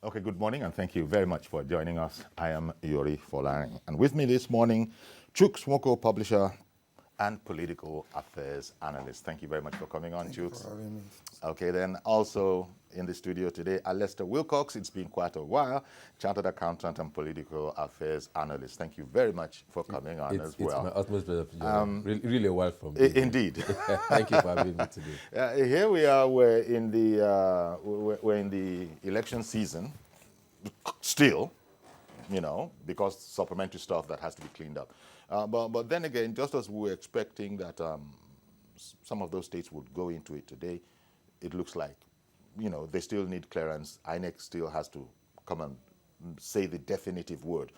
Okay, good morning, and thank you very much for joining us. I am Yori Folarin, and with me this morning, Chuk Smoko, publisher and political affairs analyst. Thank you very much for coming on, Chuk. Thank you for having me. Okay, then also in the studio today, Alester Wilcox. It's been quite a while, chartered accountant and political affairs analyst. Thank you very much for coming on as well. It's my utmost pleasure. Really a while from me. Indeed. Thank you for having me today. Here we are. We're in the election season, still, because supplementary stuff that has to be cleaned up. But then again, just as we were expecting that some of those states would go into it today, it looks like, they still need clearance. INEC still has to come and say the definitive word.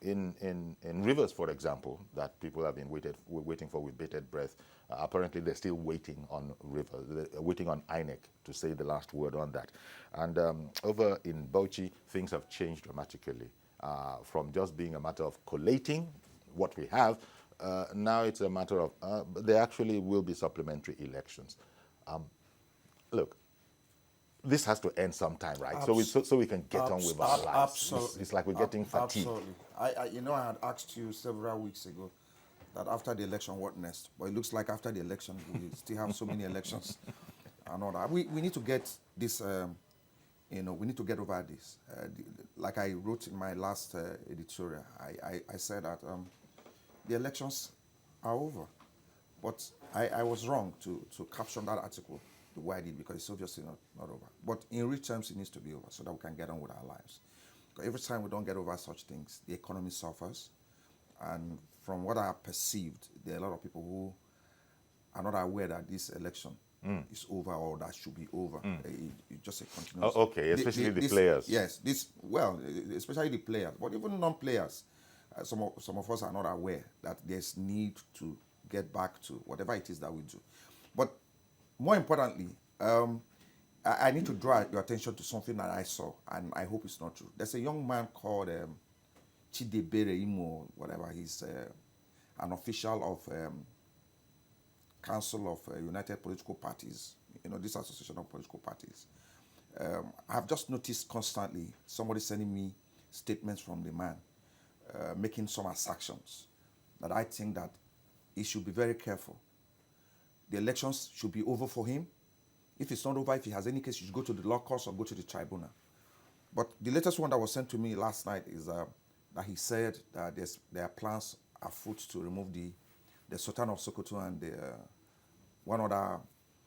In Rivers, for example, that people have been waiting for with bated breath, apparently they're still waiting on Rivers, waiting on INEC to say the last word on that. And over in Bauchi, things have changed dramatically from just being a matter of collating what we have. Now it's a matter of there actually will be supplementary elections. Look, this has to end sometime, right? So we can get on with our lives. Absolutely. It's like we're getting fatigued. Absolutely. I had asked you several weeks ago that after the election, what next? But it looks like after the election, we still have so many elections and all that. We need to get this, we need to get over this. Like I wrote in my last editorial, I said that the elections are over. But I was wrong to caption that article the way I did, because it's obviously not over. But in real terms, it needs to be over so that we can get on with our lives. Because every time we don't get over such things, the economy suffers. And from what I have perceived, there are a lot of people who are not aware that this election is over or that should be over. It's just a continuous. Oh, okay, especially the players. Yes, especially the players, but even non-players. Some of us are not aware that there's need to get back to whatever it is that we do. But more importantly, I need to draw your attention to something that I saw, and I hope it's not true. There's a young man called Chidebere Imo, whatever. He's an official of Council of United Political Parties, this association of political parties. I've just noticed constantly somebody sending me statements from the man, making some assertions that I think that he should be very careful. The elections should be over for him. If it's not over, if he has any case, he should go to the law courts or go to the tribunal. But the latest one that was sent to me last night is that he said that there are plans afoot to remove the Sultan of Sokoto and the one other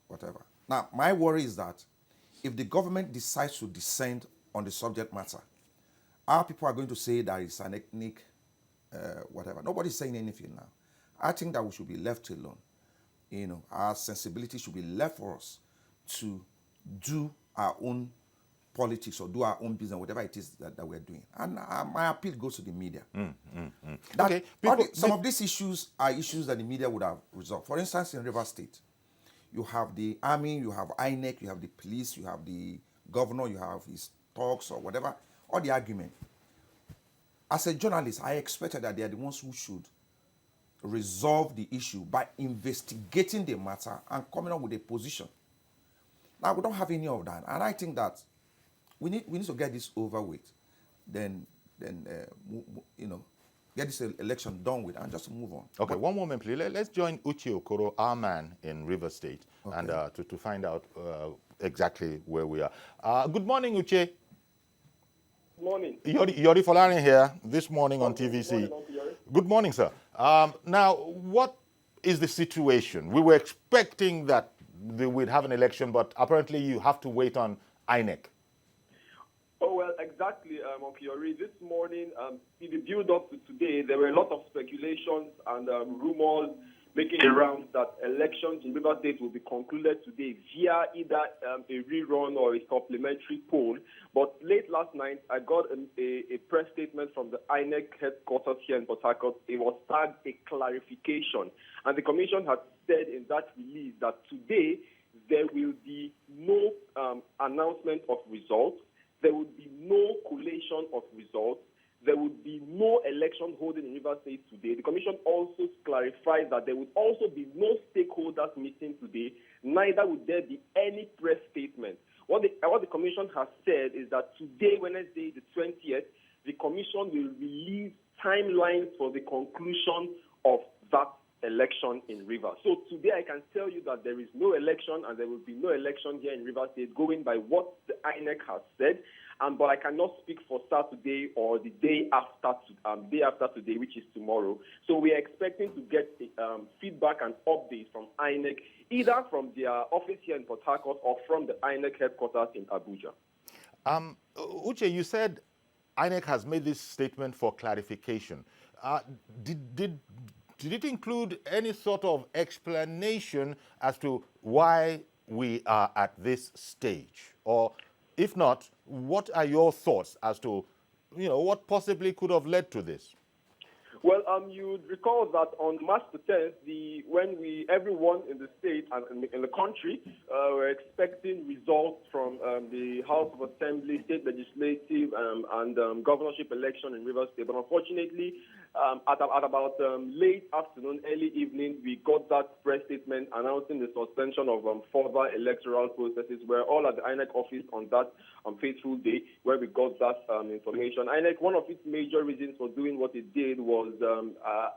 whatever. Now, my worry is that if the government decides to descend on the subject matter, our people are going to say that it's an ethnic whatever. Nobody's saying anything now. I think that we should be left alone. Our sensibility should be left for us to do our own politics or do our own business, whatever it is that we're doing. And my appeal goes to the media. Okay, some of these issues are issues that the media would have resolved. For instance, in Rivers State, you have the army, you have INEC, you have the police, you have the governor, you have his talks or whatever, or the argument. As a journalist, I expected that they are the ones who should resolve the issue by investigating the matter and coming up with a position. Now, we don't have any of that, and I think that we need to get this over with, then get this election done with and just move on. Okay, one moment, please. Let's join Uche Okoro, our man in River State, and to find out exactly where we are. Good morning, Uche. Good morning. Yori Folarin here this morning on TVC. Good morning, sir. Now, what is the situation? We were expecting that we'd have an election, but apparently you have to wait on INEC. Oh, well, exactly, Okiori. This morning, in the build-up to today, there were a lot of speculations and rumors making the rounds that elections in Rivers State will be concluded today via either a rerun or a supplementary poll. But late last night, I got a press statement from the INEC headquarters here in Port Harcourt. It was tagged a clarification. And the commission had said in that release that today there will be no announcement of results. There will be no collation of results. there would be no election holding in Rivers State today. The commission also clarified that there would also be no stakeholders meeting today, neither would there be any press statement. What the commission has said is that today, Wednesday, the 20th, the commission will release timelines for the conclusion of that election in Rivers. So today I can tell you that there is no election and there will be no election here in Rivers State going by what the INEC has said. But I cannot speak for Saturday or the day after today, which is tomorrow. So we are expecting to get feedback and updates from INEC, either from their office here in Port Harcourt or from the INEC headquarters in Abuja. Uche, you said INEC has made this statement for clarification. Did it include any sort of explanation as to why we are at this stage? Or if not, what are your thoughts as to, what possibly could have led to this? Well, you'd recall that on March the 10th, everyone in the state and in the country were expecting results from the House of Assembly, state legislative, and governorship election in Rivers State. But unfortunately, at about late afternoon, early evening, we got that press statement announcing the suspension of further electoral processes. We're all at the INEC office on that fateful day where we got that information. INEC, one of its major reasons for doing what it did was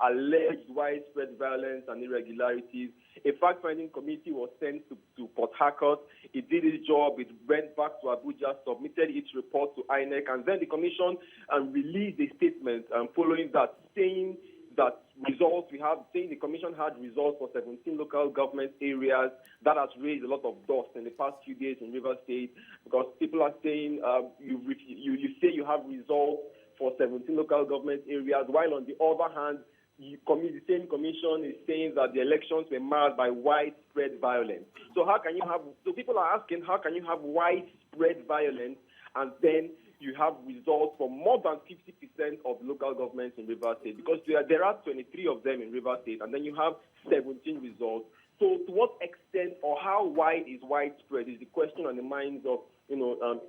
alleged widespread violence and irregularities. A fact-finding committee was sent to Port Harcourt. It did its job. It went back to Abuja, submitted its report to INEC, and then the commission released a statement following that, saying that the commission had results for 17 local government areas. That has raised a lot of dust in the past few days in Rivers State, because people are saying you say you have results for 17 local government areas, while on the other hand, the same commission is saying that the elections were marred by widespread violence. So people are asking, how can you have widespread violence and then you have results for more than 50% of local governments in Rivers State? Because there are 23 of them in Rivers State, and then you have 17 results. So to what extent or how wide is widespread is the question on the minds of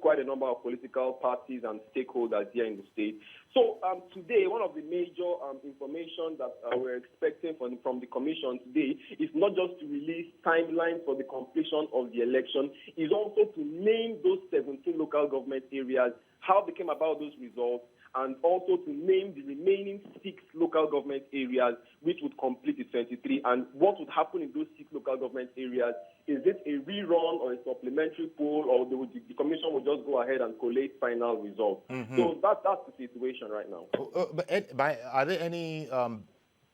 quite a number of political parties and stakeholders here in the state. So today, one of the major information that we're expecting from the commission today is not just to release timelines for the completion of the election, is also to name those 17 local government areas, how they came about those results, and also to name the remaining 6 local government areas which would complete the 23, and what would happen in those 6 local government areas. Is it a rerun or a supplementary poll, or the commission will just go ahead and collate final results? Mm-hmm. So that's the situation right now. Are there any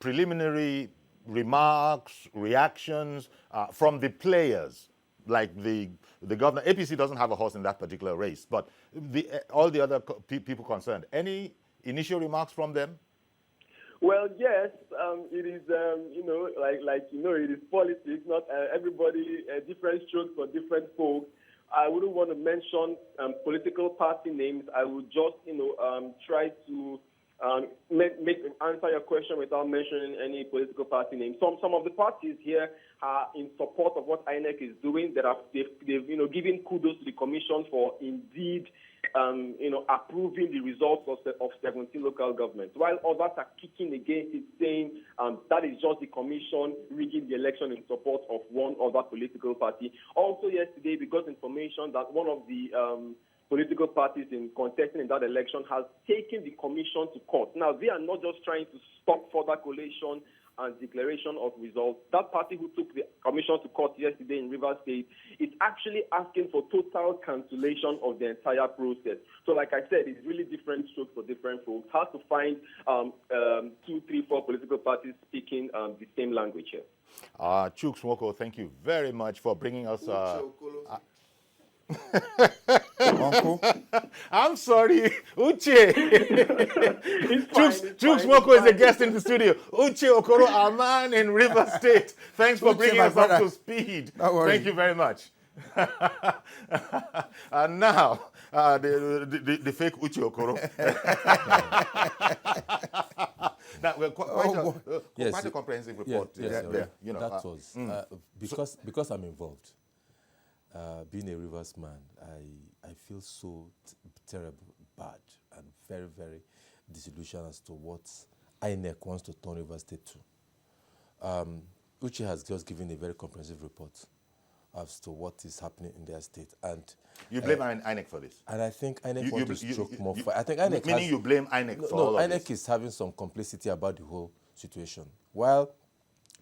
preliminary remarks, reactions from the players? Like the governor, APC doesn't have a horse in that particular race, but all the other people concerned. Any initial remarks from them? Well, yes, it is, it is politics. Not everybody, different strokes for different folks. I wouldn't want to mention political party names. I would just, try to answer your question without mentioning any political party names. Some of the parties here are in support of what INEC is doing. They've given kudos to the commission for indeed approving the results of 17 local governments, while others are kicking against it, saying that is just the commission rigging the election in support of one other political party. Also yesterday, we got information that one of the political parties in contesting in that election has taken the commission to court. Now, they are not just trying to stop further collation and declaration of results. That party who took the commission to court yesterday in Rivers State is actually asking for total cancellation of the entire process. So like I said, it's really different strokes for different folks. Hard to find 2, 3, 4 political parties speaking the same language here. Chuks Nwoko, thank you very much for bringing us... Uncle? I'm sorry, Uche. Chuks Nwoko is a guest in the studio. Uche Okoro, our man in River State. Thanks for bringing us up to speed. Thank you very much. And now, the fake Uche Okoro. Quite a comprehensive report. Yes, that was because I'm involved. Being a Rivers man, I feel so terrible, bad, and very, very disillusioned as to what INEC wants to turn Rivers State to. Uche has just given a very comprehensive report as to what is happening in their state, and You blame INEC for this? and I think INEC You- wants you- to you- stroke you- more. you- I think INEC meaning has, you blame INEC for all of INEC this? is having some complicity about the whole situation. While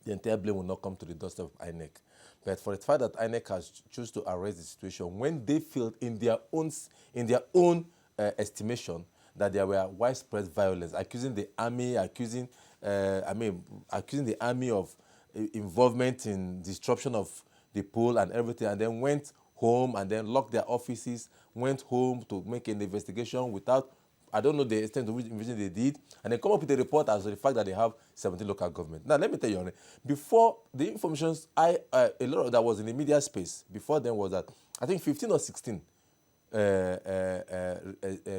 the entire blame will not come to the doorstep of INEC, but for the fact that INEC has choose to arrest the situation when they feel in their own estimation that there were widespread violence, accusing the army, accusing the army of involvement in disruption of the poll and everything, and then went home and then locked their offices, went home to make an investigation without, I don't know the extent to which investigation they did, and then come up with a report as to the fact that they have 17 local government. Now, let me tell you, before the information, a lot of that was in the media space, before then was that, I think 15 or 16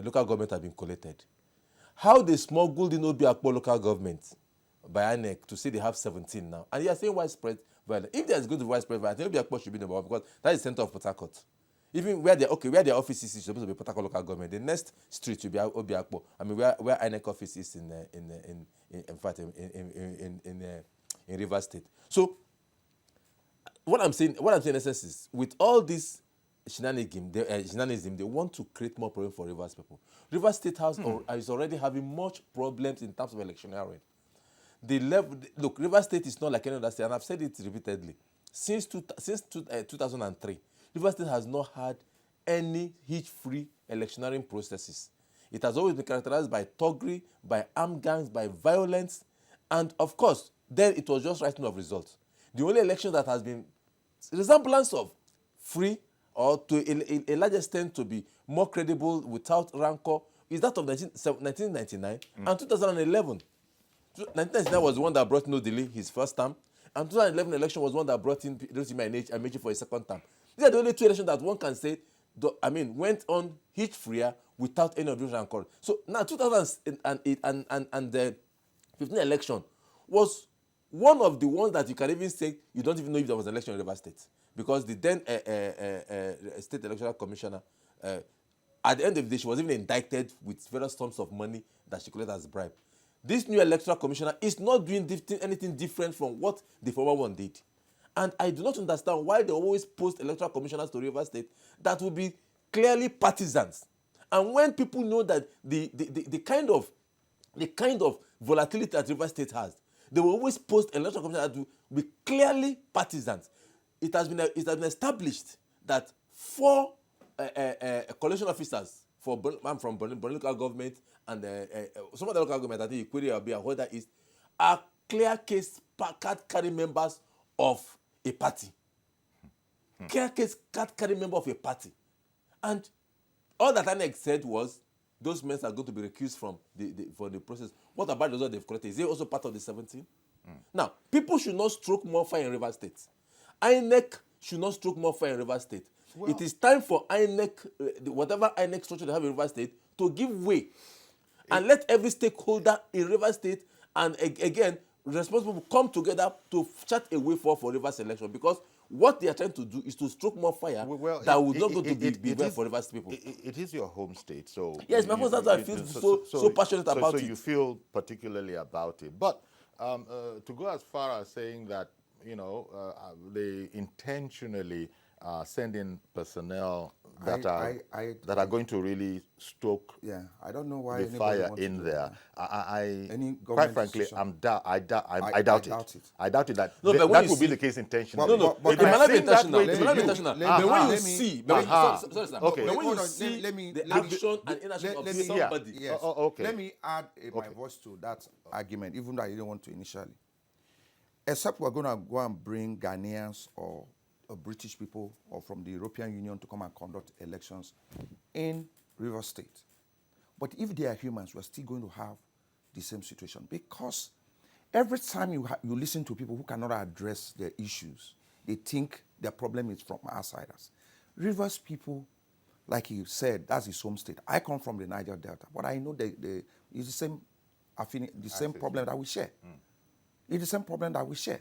local government have been collated. How they smuggled in Obiakpo local government by INEC to say they have 17 now, and you are saying widespread violence. If there is going to be widespread violence, I think Obiakpo should be number one, because that is the center of Port Harcourt. Even where their offices is supposed to be Port Harcourt local government, the next street will be Obiakpo. I mean, where INEC office is in Rivers State. So what I'm saying in essence is, with all this shenaniganism, they want to create more problem for Rivers people. Rivers State House is already having much problems in terms of electioneering. Look, Rivers State is not like any other state, and I've said it repeatedly. Since 2003, Rivers State has not had any hitch-free electioneering processes. It has always been characterized by thuggery, by armed gangs, by violence, and of course, then it was just writing of results. The only election that has been resemblance of free, or to a large extent to be more credible without rancor, is that of 1999 and 2011. 1999 was the one that brought in Odili his first term, and 2011 election was one that brought in Rotimi Amaechi for his second term. These are the only two elections that one can say, went on hitch-freer without any of those rancor. So now 2008 and the 15th election was one of the ones that you can even say you don't even know if there was an election in Rivers State, because the then state electoral commissioner, at the end of the day, she was even indicted with various sums of money that she collected as bribe. This new electoral commissioner is not doing anything different from what the former one did. And I do not understand why they always post electoral commissioners to Rivers State that will be clearly partisans. And when people know that the kind of volatility that Rivers State has, they will always post electoral commissioners that will be clearly partisans. It has been established that 4 collation officers from Berlin local government and some other local government, I think Ikwiri or Hoda East, are clear case card carrying members of a party. Clear case card carrying member of a party. And all that INEC said was those men are going to be recused from the process. What about those they've collected? Is they also part of the 17? Now, people should not stroke more fire in Rivers State. INEC should not stroke more fire in Rivers State. Well, it is time for INEC, whatever INEC structure they have in Rivers State, to give way and let every stakeholder in Rivers State and again responsible people come together to chart a way for Rivers election, because what they are trying to do is to stroke more fire that would not go to be well for Rivers people. It is your home state, so yes, my home state, I feel so passionate about it. So you feel particularly about it, but to go as far as saying that they intentionally send in personnel that are going to really stoke I don't know why the fire in there. Quite frankly, I doubt it. I doubt it that that would be the case intentionally. No, it might not be intentional. It might not be intentional. But when you see, when you see the action and inaction of somebody. Yes. Okay. Let me add my voice to that argument, even though I didn't want to initially. Except we're going to go and bring Ghanaians or British people or from the European Union to come and conduct elections in Rivers State. But if they are humans, we're still going to have the same situation, because every time you listen to people who cannot address their issues, they think their problem is from outsiders. Rivers people, like you said, that's his home state. I come from the Niger Delta, but I know it's the same problem that we share. It's the same problem that we share.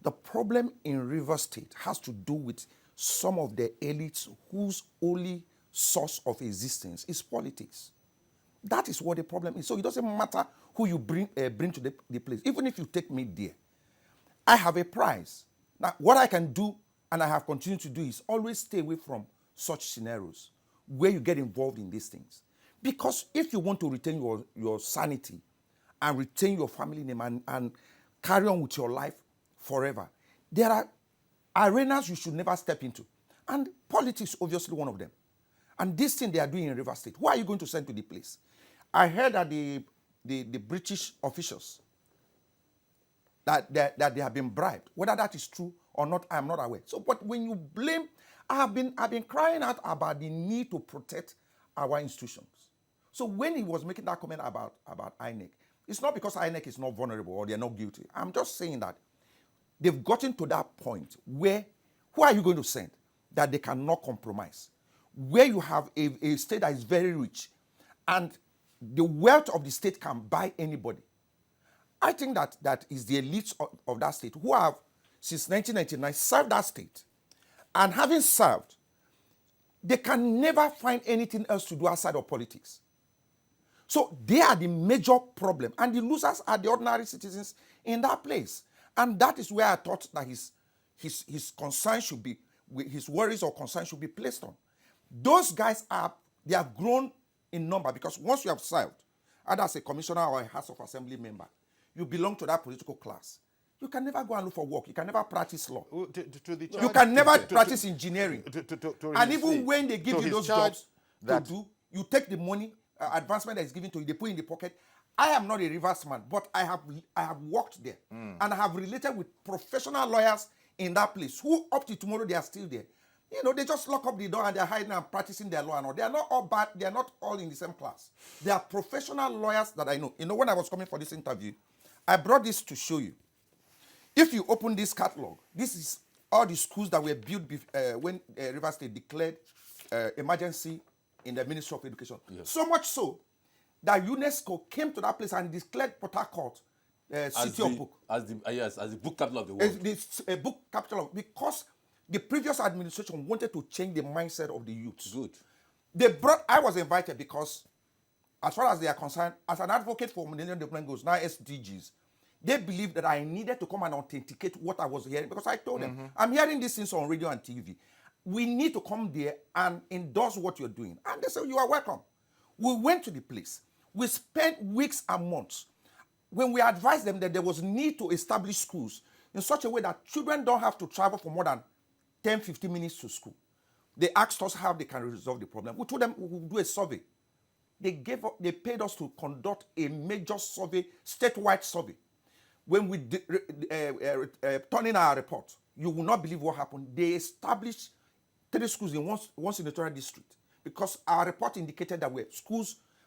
The problem in Rivers State has to do with some of the elites whose only source of existence is politics. That is what the problem is. So it doesn't matter who you bring to the place. Even if you take me there, I have a price. Now, what I can do, and I have continued to do, is always stay away from such scenarios where you get involved in these things. Because if you want to retain your sanity and retain your family name and carry on with your life forever, there are arenas you should never step into. And politics is obviously one of them. And this thing they are doing in River State, who are you going to send to the place? I heard that the British officials, that they have been bribed. Whether that is true or not, I am not aware. So, but when you blame, I've been crying out about the need to protect our institutions. So when he was making that comment about INEC, it's not because INEC is not vulnerable or they're not guilty. I'm just saying that they've gotten to that point where, who are you going to send that they cannot compromise? Where you have a state that is very rich and the wealth of the state can buy anybody. I think that is the elites of that state who have, since 1999, served that state. And having served, they can never find anything else to do outside of politics. So they are the major problem. And the losers are the ordinary citizens in that place. And that is where I thought that his concern should be, his worries or concerns should be placed on. Those guys they have grown in number, because once you have served, either as a commissioner or a House of Assembly member, you belong to that political class. You can never go and look for work. You can never practice law. You can never practice engineering. And even when they give you those jobs to do, you take the money, advancement that is given to you, they put in the pocket. I am not a reverse man, but I have worked there. And I have related with professional lawyers in that place who up to tomorrow they are still there. You know, they just lock up the door and they're hiding and practicing their law and all. They are not all bad. They are not all in the same class. They are professional lawyers that I know. You know, when I was coming for this interview, I brought this to show you. If you open this catalog, this is all the schools that were built when River State declared emergency in the Ministry of Education. Yes. So much so that UNESCO came to that place and declared Port Harcourt City of Book. As the book capital of the world. The book capital of, because the previous administration wanted to change the mindset of the youth. Good. I was invited because, as far as they are concerned, as an advocate for Millennium Development Goals, now SDGs, they believed that I needed to come and authenticate what I was hearing, because I told them, I'm hearing these things on radio and TV. We need to come there and endorse what you're doing. And they said, you are welcome. We went to the place. We spent weeks and months. When we advised them that there was need to establish schools in such a way that children don't have to travel for more than 10, 15 minutes to school, they asked us how they can resolve the problem. We told them we will do a survey. They paid us to conduct a major survey, statewide survey. When we turn in our report, you will not believe what happened. They established 3 schools in one senatorial district, because our report indicated that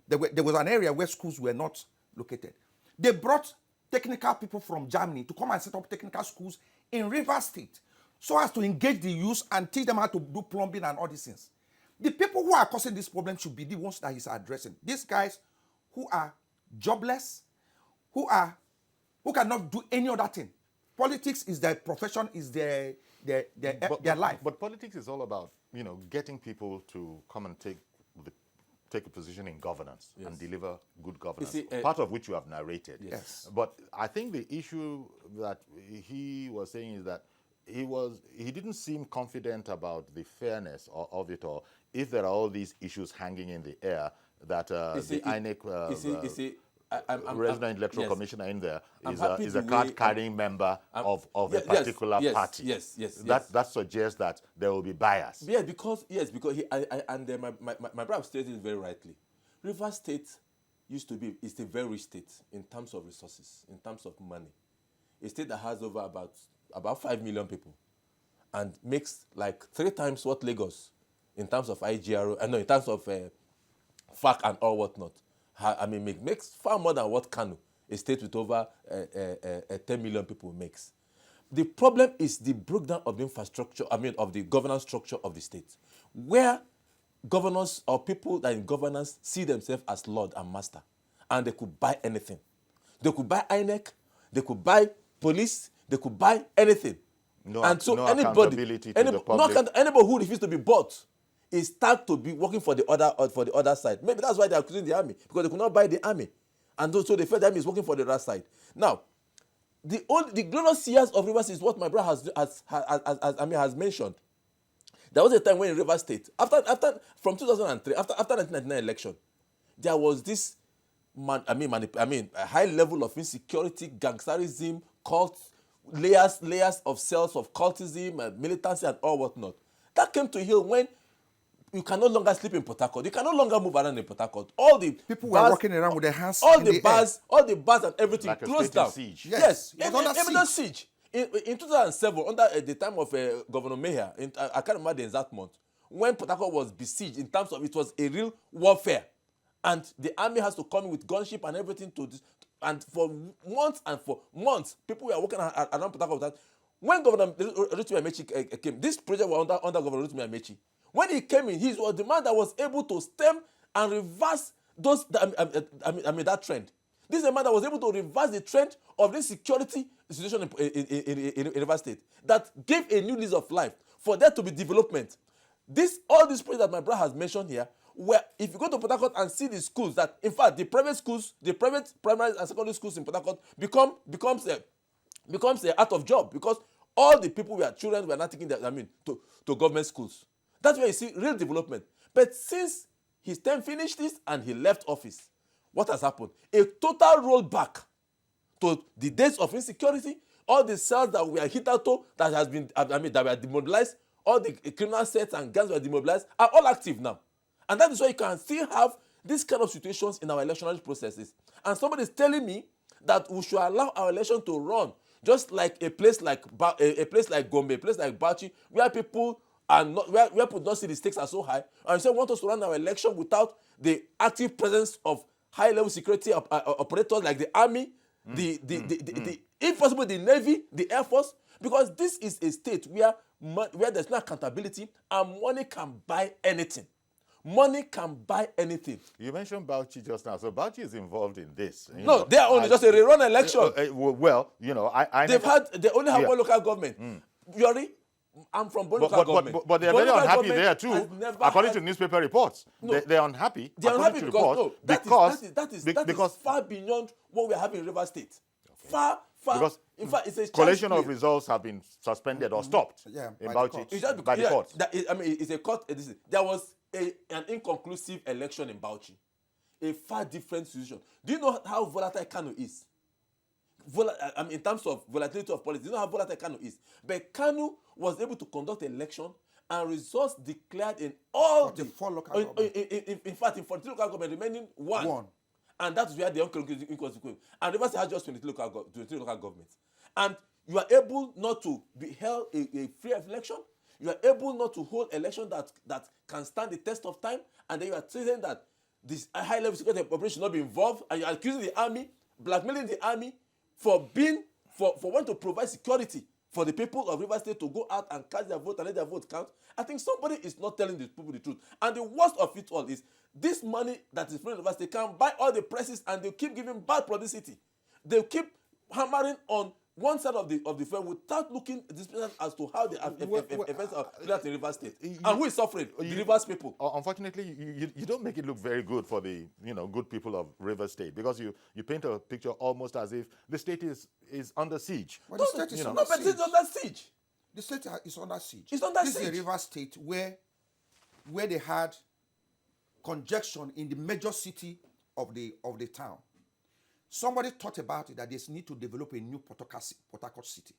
there was an area where schools were not located. They brought technical people from Germany to come and set up technical schools in River State, so as to engage the youth and teach them how to do plumbing and all these things. The people who are causing this problem should be the ones that he's addressing. These guys who are jobless, who cannot do any other thing. Politics is their profession, is their life. But politics is all about, getting people to come and take a position in governance, and deliver good governance, part of which you have narrated. Yes. But I think the issue that he was saying is that he didn't seem confident about the fairness of it all. If there are all these issues hanging in the air, that the INEC resident electoral commissioner in there is a card-carrying member of a particular party. Yes. That suggests that there will be bias. Because my brother stated it very rightly. River State is a very rich state in terms of resources, in terms of money. A state that has over about 5 million people and makes like 3 times what Lagos in terms of IGRO, in terms of FAC and all whatnot. Makes far more than what Kano, a state with over 10 million people, makes. The problem is the breakdown of the infrastructure, of the governance structure of the state, where governors or people that in governance see themselves as lord and master, and they could buy anything. They could buy INEC, they could buy police, they could buy anything. Accountability to the public. Anybody who refuses to be bought is tagged to be working for the other side. Maybe that's why they are accusing the army, because they could not buy the army, and so they felt the army is working for the other side. Now, the glorious years of Rivers is what my brother has mentioned. There was a time when in Rivers State, from 2003, after 1999 election, there was this a high level of insecurity, gangsterism, cult, layers of cells of cultism, militancy, and all whatnot. That came to heal when you can no longer sleep in Port Harcourt. You can no longer move around in Port Harcourt. All the People bars, were walking around with their hands all in the bars, all the bars and everything Like a closed state in down. siege. Yes, it was under under siege. In 2007, under the time of Governor Meher, I can't remember the exact month, when Port Harcourt was besieged, in terms of it was a real warfare, and the army has to come in with gunship and everything to this, and for months, people were walking around Port Harcourt. When Governor Rotimi Amechi came, this project was under Governor Rotimi Amechi. When he came in, he was the man that was able to stem and reverse that trend. This is a man that was able to reverse the trend of this security situation in Rivers State, that gave a new lease of life for there to be development. All these projects that my brother has mentioned here, where if you go to Port Harcourt and see the schools, that in fact the private schools, the private primary and secondary schools in Port Harcourt becomes out of job, because all the people children were not taking to government schools. That's where you see real development. But since his term finished this and he left office, what has happened? A total rollback to the days of insecurity. All the cells that we are hitherto that were demobilized, all the criminal sets and gangs were demobilized, are all active now. And that is why you can still have these kind of situations in our electoral processes. And somebody is telling me that we should allow our election to run just like a place like Gombe, a place like Bauchi, where people are not, where people don't see the stakes are so high, and so want us to run our election without the active presence of high-level security operators like the army, if possible, the Navy, the Air Force, because this is a state where there's no accountability and money can buy anything. Money can buy anything. You mentioned Bauchi just now, so Bauchi is involved in this. No, they are only just a rerun election. Well, They only have one local government. Yori, I'm from one local government. But they're very unhappy there too, according to newspaper reports. No, they're unhappy. They're unhappy because that is far beyond what we are having in Rivers State. Okay. Far. Because in fact, it's a collation of results have been suspended or stopped in Bauchi by the court. It's a court. There was an inconclusive election in Bauchi, a far different situation. Do you know how volatile Kano is? In terms of volatility of politics, do you know how volatile Kano is? But Kano was able to conduct an election and results declared in all the 4 local governments. In fact, in 43 local government remaining one. And that's where the inconsequential. And Rivers has just 23 local governments. And you are able not to be held a free election. You are able not to hold election that can stand the test of time. And then you are saying that this high-level security operation should not be involved. And you are accusing the army, blackmailing the army for wanting to provide security for the people of Rivers State to go out and cast their vote and let their vote count. I think somebody is not telling the people the truth. And the worst of it all is this money that is flowing in Rivers State can buy all the presses, and they'll keep giving bad publicity. They'll keep hammering on one side of the firm without looking as to how the events are played in Rivers State. And who is suffering? The Rivers people. Unfortunately, you don't make it look very good for the good people of Rivers State, because you paint a picture almost as if the state is under siege. Well, the state is under siege. It's under siege. The state is under siege. It's under this siege. This is a Rivers State where they had congestion in the major city of the town. Somebody thought about it, that there's need to develop a new Port Harcourt city.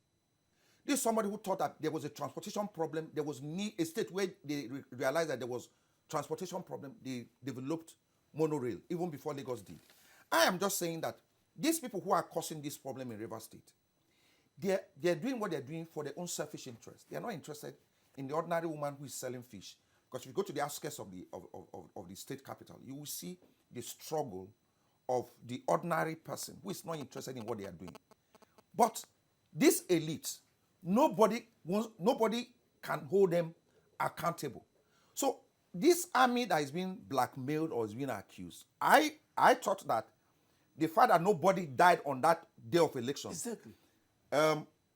This is somebody who thought that there was a transportation problem. There was a state where they realized that there was transportation problem. They developed monorail even before Lagos did. I am just saying that these people who are causing this problem in Rivers State, they're doing what they're doing for their own selfish interest. They are not interested in the ordinary woman who is selling fish. Because if you go to the outskirts of the state capital, you will see the struggle of the ordinary person who is not interested in what they are doing. But this elite, nobody can hold them accountable. So this army that is being blackmailed or is being accused, I thought that the fact that nobody died on that day of election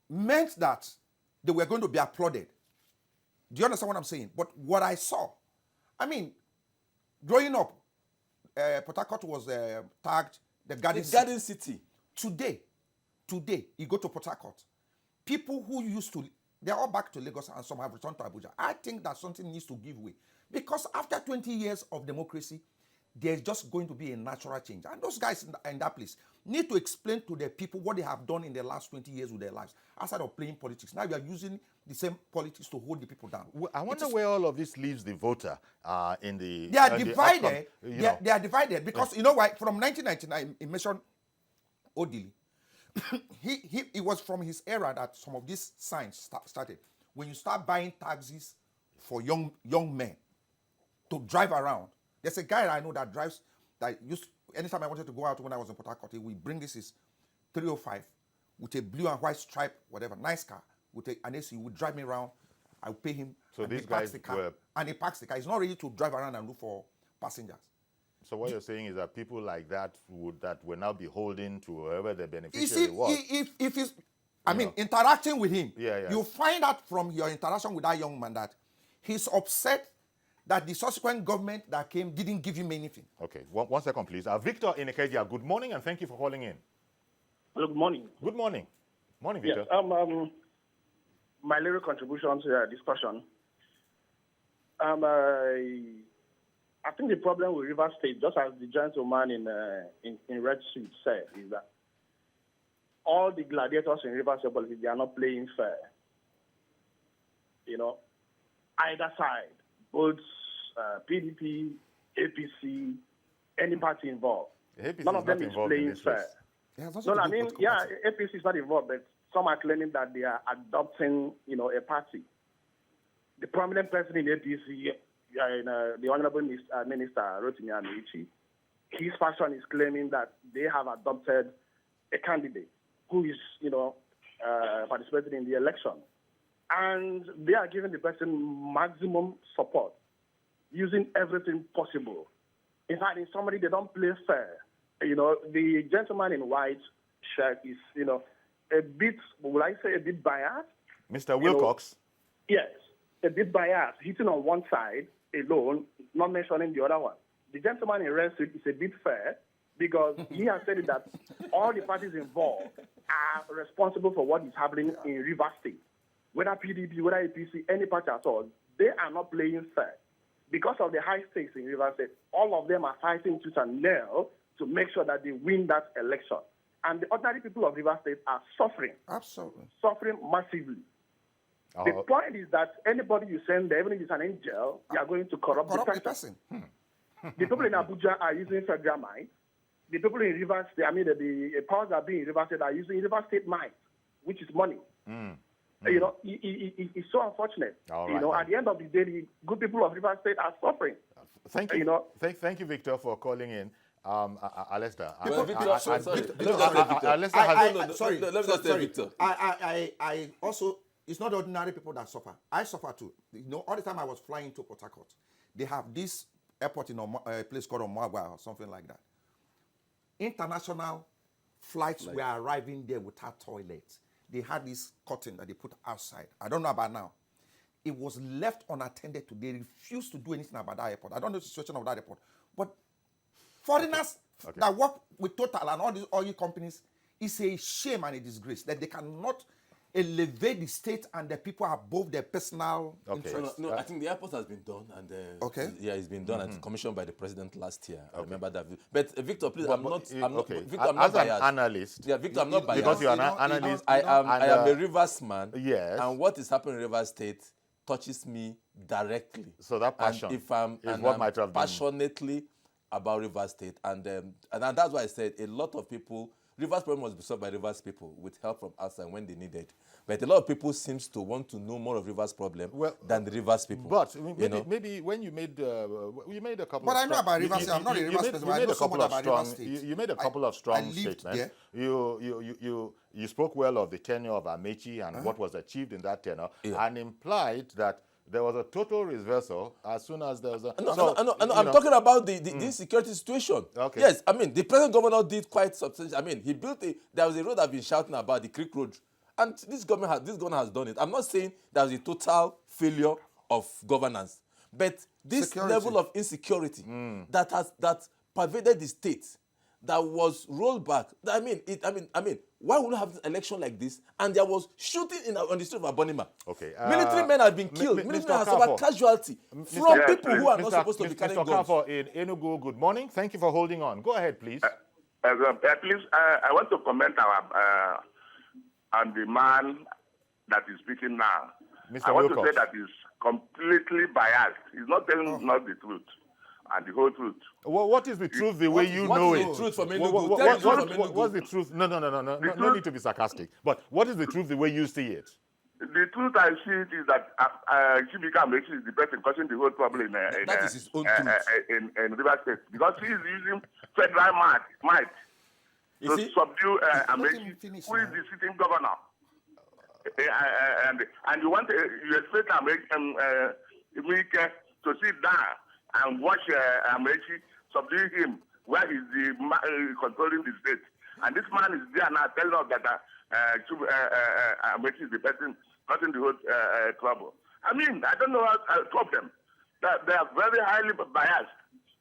meant that they were going to be applauded. Do you understand what I'm saying? But what I saw I mean, growing up, Port Harcourt was tagged the Garden The City. Garden City. Today, you go to Port Harcourt, people who used to, they're all back to Lagos and some have returned to Abuja. I think that something needs to give way. Because after 20 years of democracy, there's just going to be a natural change. And those guys in that place need to explain to the people what they have done in the last 20 years with their lives, outside of playing politics. Now you are using the same politics to hold the people down. I wonder where all of this leaves the voter in the. They are the divided. outcome, They are divided because you know why? From 1999, he mentioned Odili. It was from his era that some of these signs started. When you start buying taxis for young men to drive around. There's a guy I know that drives, that used, anytime I wanted to go out when I was in Port Harcourt, he would bring this 305 with a blue and white stripe, whatever, nice car, and he would drive me around. I would pay him. So and these he parks guys the car, were... And he parks the car. He's not ready to drive around and look for passengers. So what you're saying is that people like that will now be holding to whoever the You beneficiary see, was. if he's, interacting with him, Yeah. you find out from your interaction with that young man that he's upset that the subsequent government that came didn't give him anything. Okay, one second, please. Victor in Ikeja, good morning and thank you for calling in. Hello, good morning. Good morning. Morning, Victor. Yes, my little contribution to the discussion. I think the problem with River State, just as the gentleman in red suit said, is that all the gladiators in River State politics, they are not playing fair. You know, either side, both PDP, APC, any party involved. APC None is of them not is involved in playing this fair. race. No, I mean, yeah, APC is not involved, but some are claiming that they are adopting, a party. The prominent person in APC, the Honorable Minister Rotimi Amici, his faction is claiming that they have adopted a candidate who is, participating in the election. And they are giving the person maximum support, using everything possible. In fact, in somebody they don't play fair. The gentleman in white shirt is, a bit, would I say a bit biased? Mr. Wilcox? Yes, a bit biased, hitting on one side alone, not mentioning the other one. The gentleman in red suit is a bit fair because he has said that all the parties involved are responsible for what is happening in River State. Whether PDP, whether APC, any party at all, they are not playing fair. Because of the high stakes in River State, all of them are fighting tooth and nail to make sure that they win that election. And the ordinary people of River State are suffering. Absolutely. Suffering massively. The point is that anybody you send there, even if it's an angel, you are going to corrupt the person. The people in Abuja are using federal might. The people in River State, the powers that be in River State are using River State might, which is money. It's so unfortunate. Right, at the end of the day, the good people of River State are suffering. Thank you. Thank you, Victor, for calling in. Alistair. Sorry. Let me just tell Victor. I also, it's not ordinary people that suffer. I suffer too. All the time I was flying to Port Harcourt, they have this airport in a place called Omagwa or something like that. International flights were arriving there without toilets. They had this curtain that they put outside. I don't know about now. It was left unattended to. They refused to do anything about that airport. I don't know the situation of that airport. But foreigners that work with Total and all these oil companies, it's a shame and a disgrace that they cannot elevate the state and the people above their personal interests. No, I think the airport has been done, and it's been done and commissioned by the president last year. I remember that. But Victor, please, I'm not biased. An analyst, Victor, I'm not biased because you're an analyst. I am a Rivers man. Yes. And what is happening in Rivers State touches me directly. So that passion is what might have been passionately about Rivers State, and that's why I said a lot of people. Rivers problem was solved by Rivers people with help from outside when they needed. But a lot of people seems to want to know more of Rivers problem than the Rivers people. But maybe when you made a couple. But I know about Rivers State. I'm not a Rivers person. I know so much about Rivers State. You made a couple of strong statements. You spoke well of the tenure of Amechi and what was achieved in that tenure, and implied that there was a total reversal as soon as there was a... I'm talking about the insecurity situation. Okay. Yes, the present governor did quite substantial. He built there was a road I've been shouting about, the Creek Road. And this governor has done it. I'm not saying there was a total failure of governance. But this Security. level of insecurity that pervaded the state, that was rolled back. I mean, why would we have an election like this? And there was shooting on the street of Abonima. Okay. Military men have been killed. Military men have suffered casualty from people who are not supposed to be carrying Mr. guns. Okafor in Enugu, good morning. Thank you for holding on. Go ahead, please. Please, I want to comment on the man that is speaking now. Mr. I want Wilcox. to say that he's completely biased. He's not telling not the truth and the whole truth. Well, what is the truth the way you what know is it? the truth from What- Enugu? what- Tell what- the truth from what- Enugu. What's the truth? No need to be sarcastic. But what is the truth the way you see it? The truth I see it is that Chibika Amechi is the person causing the whole trouble in That is his own truth. in River State, because he is using federal might You to see? subdue Let him Amechi, finish who is now. the sitting governor. And you want you expect Amechi to sit down and watch Amechi subdue him, where he's controlling the state. And this man is there now telling us that Amechi is the person causing the whole trouble. I mean, I don't know how to stop them. They are very highly biased.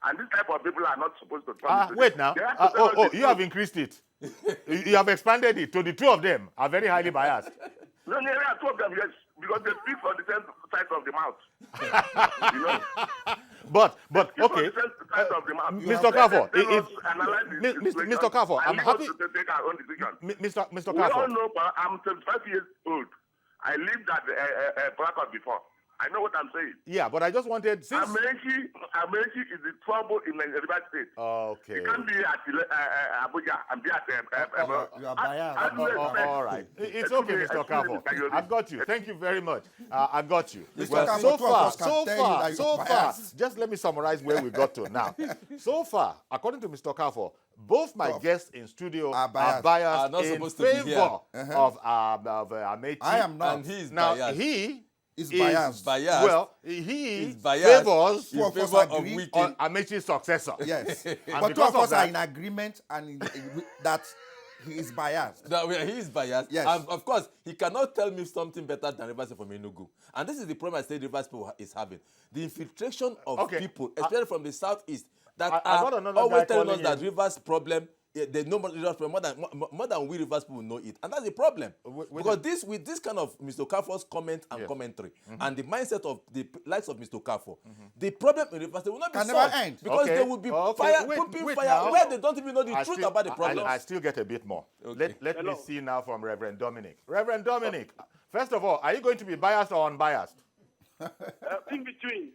And this type of people are not supposed to talk. Wait now. You have increased it. You have expanded it. So the two of them are very highly biased. No, there are two of them, yes, because they speak for the same side of the mouth. You know? But Speak okay. for the same side of the mouth. Mr. Okafor, Let us if- analyze the situation Mr. Okafor, and I'm leave us happy. to take our own decision. Mr. We all Okafor. know, but I'm 75 years old. I lived at Prague before. I know what I'm saying. Yeah, but I just wanted since. Amechi is the trouble in the River State. Okay. You can't be at Abuja and be at. You are biased. How do you expect- All right. It's okay, Mr. Okafor. I've got you. Thank you very much. I've got you. Mr. Well, Okafor, so two of far, us can so tell you far, that you're so far, biased. just let me summarize where we got to now. So far, according to Mr. Okafor, both my guests in studio Are biased. Are not in supposed to be here. favor of Amechi. I am not. And he is Now, biased. he Is is biased. Biased. Well, he Is biased. favors Two of in us favor of agree. Wike. on Amechi's successor. Yes. And But two because of us that- are in agreement and that he is biased. That he is biased. Yes. And of course, he cannot tell me something better than Rivers from Enugu. And this is the problem I say Rivers people is having. The infiltration of Okay. people, especially from the southeast, that I got are another always guy telling us calling that in. Rivers problem, they know Rivers problem more than we Rivers people know it. And that's the problem. Because with this kind of Mr. Okafor's comment and commentary and the mindset of the likes of Mr. Okafor, the problem in Rivers will not be Can solved. never end. Because Okay. there will be Okay. pumping Wait fire now. where they don't even know the truth still- about the problem. I still get a bit more. Okay. Let me Hello. see now from Reverend Dominic. Reverend Dominic, first of all, are you going to be biased or unbiased? In between.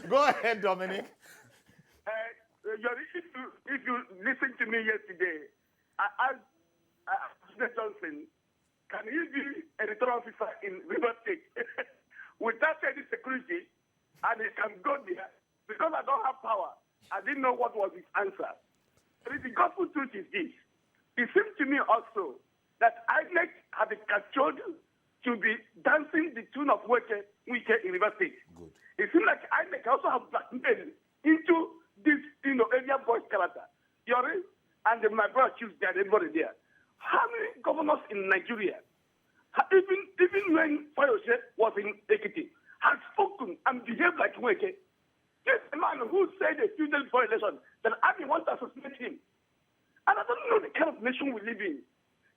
Go ahead, Dominic. If you listen to me yesterday, I asked President Johnson, can he be a return officer in River State without any security, and he can go there? Because I don't have power, I didn't know what was his answer. The gospel truth is this. It seems to me also that INEC have been captured to be dancing the tune of Wike in River State. Good. It seems like INEC also have blackmailed into this, area voice character. Yori and my brother choose there, everybody there. How many governors in Nigeria, even when Fayose was in Ekiti, had spoken and behaved like Wike? This man who said a few days before election that Abi wants to assassinate him. And I don't know the kind of nation we live in.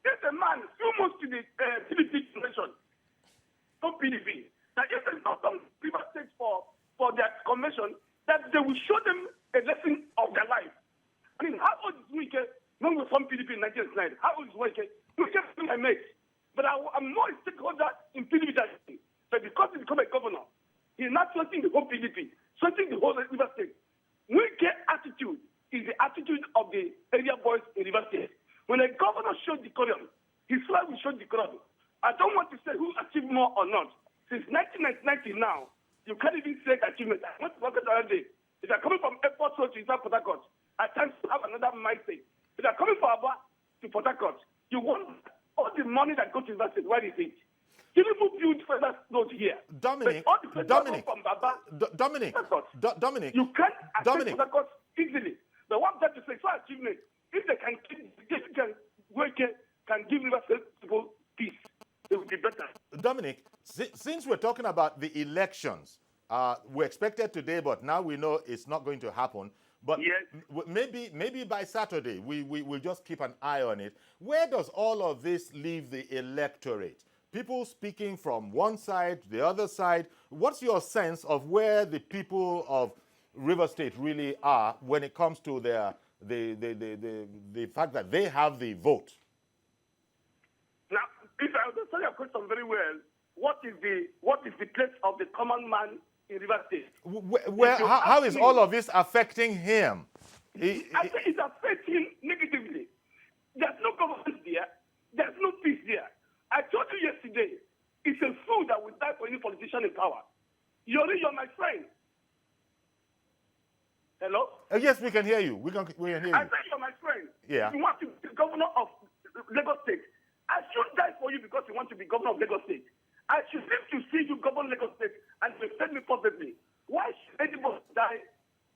There's a man, few months to the TVC convention, for PDP, that if they not come to River State for their convention, that they will show them a lesson of their life. I mean, how old is Wike when we from PDP in 1999? How old is Wike? Wike is my mate. But I'm more a stakeholder in PDP than him. But because he become a governor, he's not threatening the whole PDP, threatening the whole River State. Wike attitude is the attitude of the area boys in River State. When a governor shows decorum, his wife will show decorum. I don't want to say who achieved more or not. Since 1990 now, you can't even say achievement. I went to work the other day. If you're coming from airport road to Port Harcourt, I tend to have another mindset. If you're coming from Aba to Port Harcourt, you want all the money that goes to River State. Where is it? You didn't build further road here. Dominic, But all the federal Dominic, from Baba, Dominic, Dominic, Dominic. you can't access Dominic. Port Harcourt easily. The one that to say for achievement, if they can work can give River State people peace, it will be better. Dominic, since we're talking about the elections, we expected today, but now we know it's not going to happen. But Yes. maybe by Saturday, we will just keep an eye on it. Where does all of this leave the electorate? People speaking from one side, the other side. What's your sense of where the people of River State really are when it comes to the fact that they have the vote? Now, if I understand your question very well, what is the place of the common man in River State? How is all of this affecting him? I say it's affecting negatively. There's no government there. There's no peace there. I told you yesterday, it's a fool that will die for any politician in power. You're my friend. Hello? Yes, we can hear you. We can hear you. I said you're my friend. Yeah. If you want to be governor of Lagos State, I should die for you because you want to be governor of Lagos State. I should live to see you govern Lagos State and defend me perfectly. Why should anybody die?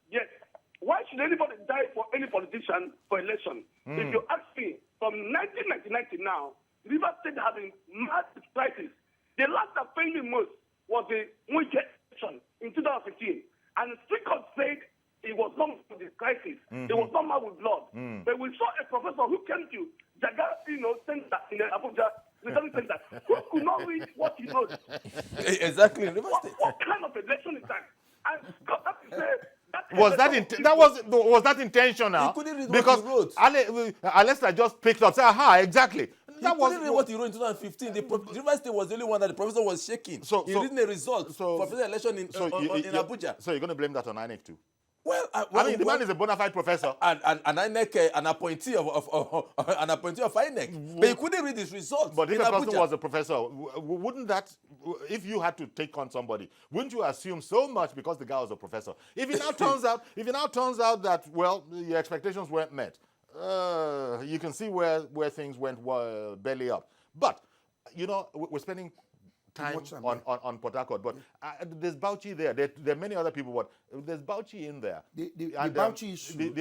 Yes. Why should anybody die for any politician for election? If you ask me, from 1999 to now, River State has been massive crisis. The last that pained me most was the Mwike election in 2015. And the Supreme Court said it was not for this crisis. It was not mad with blood. But we saw a professor who came to Jaga, center in Abuja, returning center, who could not read what he wrote. Exactly. River State. What kind of election is that? And God, that is Was that intentional? He couldn't read because what he wrote. Alessa just picked up. Say, aha, exactly. He couldn't read what he wrote in 2015. The River State was the only one that the professor was shaking. He reading the results for presidential election in Abuja. So you're going to blame that on INEC too? Well, the man is a bona fide professor. And INEC, an appointee of INEC. But he couldn't read his results. But if in a person Abuja. was a professor, wouldn't that, if you had to take on somebody, wouldn't you assume so much because the guy was a professor? If it now turns out that, well, your expectations weren't met, you can see where things went belly up. But, we're spending time on Port Harcourt, but there's Bauchi there. There are many other people, but there's Bauchi in there. The Bauchi issue.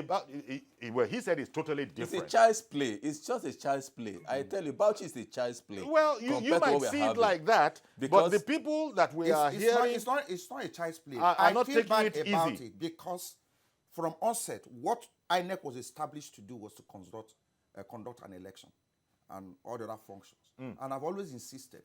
Well, he said it's totally different. It's a child's play. It's just a child's play. I tell you, Bauchi is a child's play. Well, you might see it like that, but the people that we are hearing... It's not a child's play. I not feel taking bad it about easy. it because from onset, what INEC was established to do was to conduct an election and all the other functions. And I've always insisted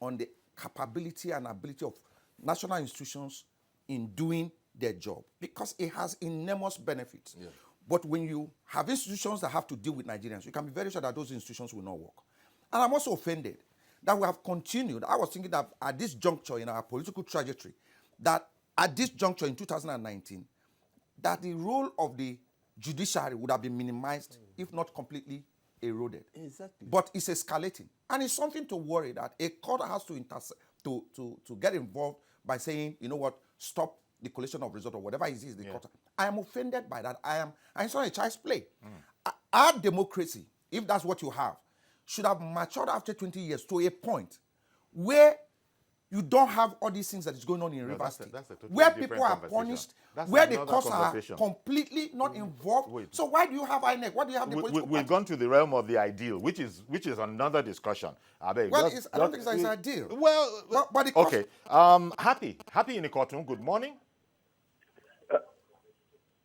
on the capability and ability of national institutions in doing their job because it has enormous benefits. Yeah. But when you have institutions that have to deal with Nigerians, you can be very sure that those institutions will not work. And I'm also offended that we have continued. I was thinking that at this juncture in our political trajectory, that at this juncture in 2019, that the role of the judiciary would have been minimized, if not completely eroded. Exactly. But it's escalating. And it's something to worry that a court has to get involved by saying, you know what, stop the collation of result or whatever it is the court. I am offended by that. It's not a child's play. Our democracy, if that's what you have, should have matured after 20 years to a point where you don't have all these things that is going on in River State, where people are punished, where the courts are completely not involved. So why do you have INEC? Why do you have the political We've gone to the realm of the ideal, which is another discussion. I don't think it's ideal. Well, but okay. Happy in the courtroom. Good morning.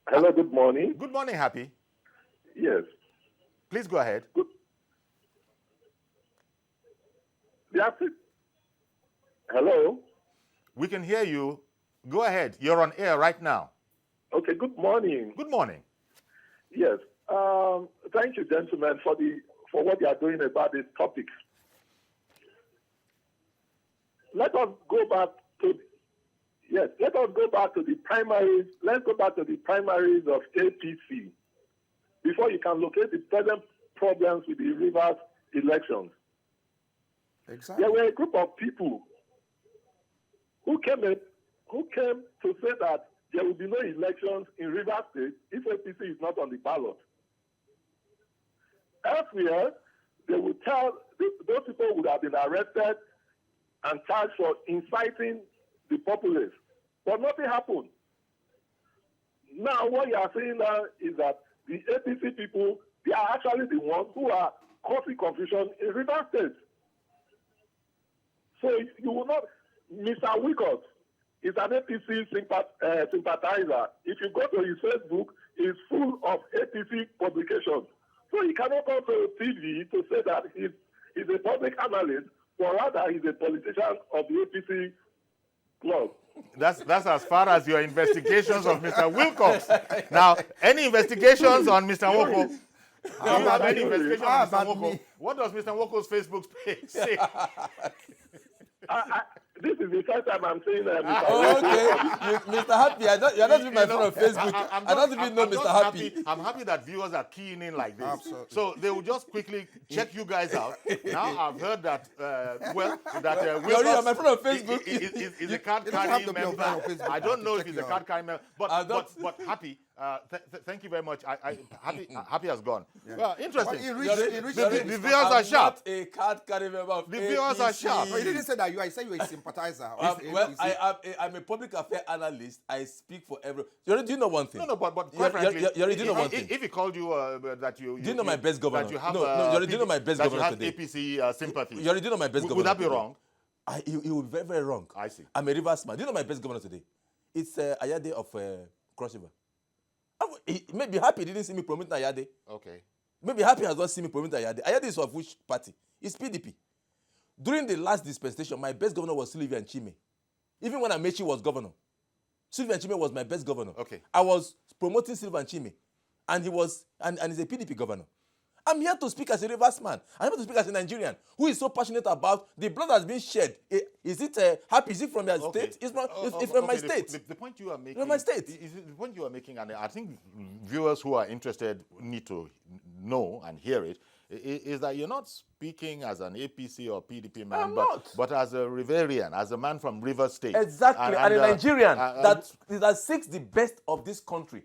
Hello. Good morning. Good morning, Happy. Yes. Please go ahead. Good. Hello? We can hear you. Go ahead. You're on air right now. Okay, good morning. Good morning. Yes. Thank you, gentlemen, for what you are doing about this topic. Let us go back to the primaries. Let's go back to the primaries of APC before you can locate the present problems with the Rivers elections. Exactly. There were a group of people who came to say that there will be no elections in Rivers State if APC is not on the ballot. Elsewhere, they would those people would have been arrested and charged for inciting the populace. But nothing happened. Now, what you are saying now is that the APC people, they are actually the ones who are causing confusion in Rivers State. So you will not. Mr. Wickott is an APC sympathizer. If you go to his Facebook, he's full of APC publications. So he cannot come to TV to say that he's a public analyst, or rather he's a politician of the APC club. That's as far as your investigations of Mr. Wilcox. Now, any investigations on Mr. Nwoko? Do you have any investigations on Mr. Nwoko? What does Mr. Nwoko's Facebook page say? This is the first time I'm saying that. Mr. Happy, you're not even my friend on Facebook. I don't even know Mr. Happy. I'm happy that viewers are keying in like this. Absolutely. So they will just quickly check you guys out. Now I've heard that, Wilcox You're my friend on Facebook. is a card-carrying member. I don't know if he's a card-carrying member, but Happy, thank you very much. Happy has gone. Yeah. Well, interesting. The viewers are sharp. Not a card-carrying member of The viewers are sharp. No, you didn't say that. I said you were a sympathizer. Well, I'm a public affairs analyst. I speak for everyone. You do know one thing. No, but quite frankly, you already know one thing. If he called you that you do you know my best governor? That you have, you already know my best governor today. That you have APC sympathy. You already know my best governor. Would that be today. wrong? He would be very, very wrong. I see. I'm a Rivers man. Do you know my best governor today? It's Ayade of Cross River. He may be happy he didn't see me promoting Ayade. Okay. Maybe happy has not seen me promoting Ayade. Ayade is of which party? It's PDP. During the last dispensation, my best governor was Sylvia Nchime. Even when Amechi was governor, Sylvia Nchime was my best governor. Okay. I was promoting Sylvia Nchime, and he was and he's a PDP governor. I'm here to speak as a Rivers man. I'm here to speak as a Nigerian who is so passionate about the blood that's been shed. Is it happy? Is it from your state? It's from my state. The point you are making. From my state. The point you are making, and I think viewers who are interested need to know and hear it, is that you're not speaking as an APC or PDP man, but as a Riverian, as a man from Rivers State. Exactly, and a Nigerian that seeks the best of this country.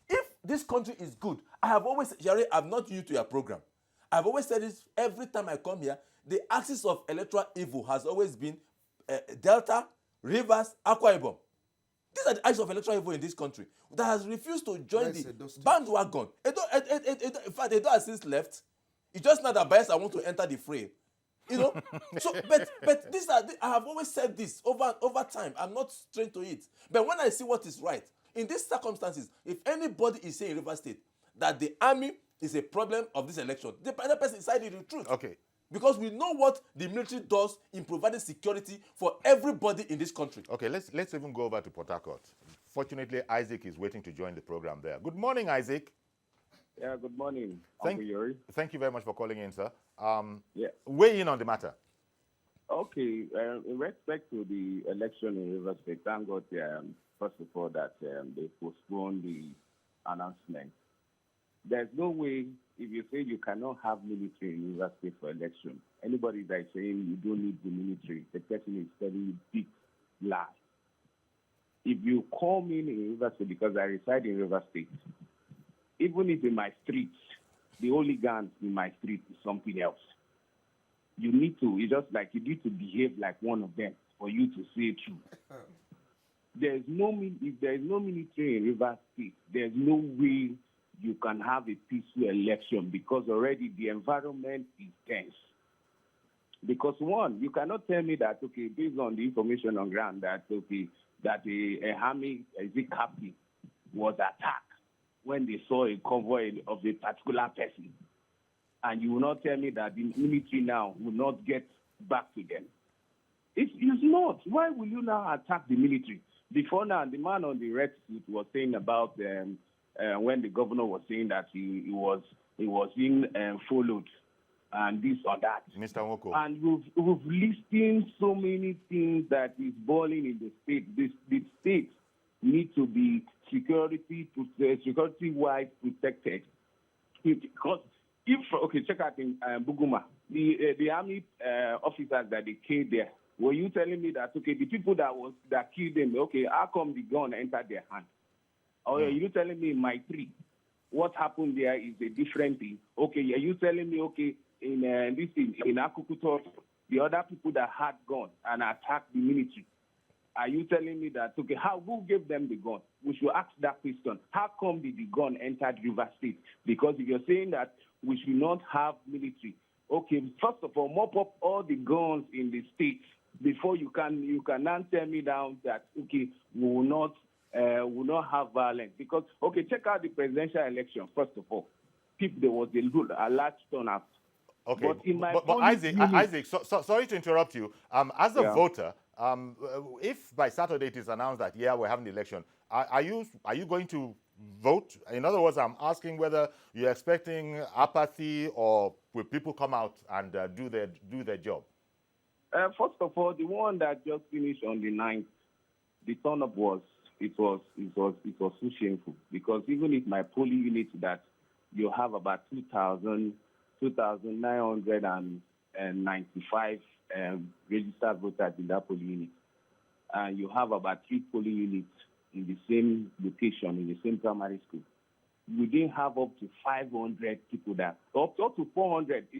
If this country is good, I have always said, Jerry, I'm not new to your program. I've always said this every time I come here. The axis of electoral evil has always been Delta, Rivers, Akwa Ibom. These are the axis of electoral evil in this country that has refused to join the bandwagon. In fact, Edo has since left. It's just not that Bayelsa want to enter the fray. You know, so but these are I have always said this over time. I'm not strange to it. But when I see what is right in these circumstances, if anybody is saying in Rivers State that the army is a problem of this election, the other person is hiding the truth. Okay. Because we know what the military does in providing security for everybody in this country. Okay, let's even go over to Port Harcourt. Fortunately, Isaac is waiting to join the program there. Good morning, Isaac. Yeah, good morning. Thank you very much for calling in, sir. Yeah. Weigh in on the matter. Okay, in respect to the election in Rivers State, thank God, first of all, that they postponed the announcement. There's no way, if you say you cannot have military in Rivers State for election, anybody that is saying you don't need the military, the person is telling you big lies. If you call me in Rivers State, because I reside in Rivers State, even if in my streets, the hooligans in my street is something else. You need to behave like one of them for you to say true. If there is no military in Rivers State, there's no way you can have a peaceful election because already the environment is tense. Because one, you cannot tell me that, okay, based on the information on ground, that, okay, that a army, captain was attacked when they saw a convoy of a particular person. And you will not tell me that the military now will not get back to them. It's not. Why will you now attack the military? Before now, the man on the red suit was saying about when the governor was saying that he was being followed and this or that. Mr. Nwoko. And we've listed so many things that is boiling in the state. The state need to be security-wise protected. Because check out in Buguma, the army officers that they killed there. Were you telling me that, okay, the people that killed them, okay, how come the gun entered their hand? Or are you telling me in my tree, what happened there is a different thing? Okay, are you telling me, okay, in Akukuto, the other people that had gun and attacked the military, are you telling me that, okay, who gave them the gun? We should ask that question. How come did the gun enter River State? Because if you're saying that we should not have military, okay, first of all, mop up all the guns in the state before you can now tell me down that okay, we will not have violence. Because okay, check out the presidential election first of all. There was a large turnout. Okay, But in my but Isaac, sorry to interrupt you. As a voter, if by Saturday it is announced that we're having the election, are you going to vote? In other words, I'm asking whether you're expecting apathy or will people come out and do their job? First of all, the one that just finished on the 9th, the turn-up was so shameful, because even if my polling unit that you have about 2,995 registered voters in that polling unit, and you have about 3 polling units in the same location, in the same primary school. We didn't have up to 500 people there, up to 400, a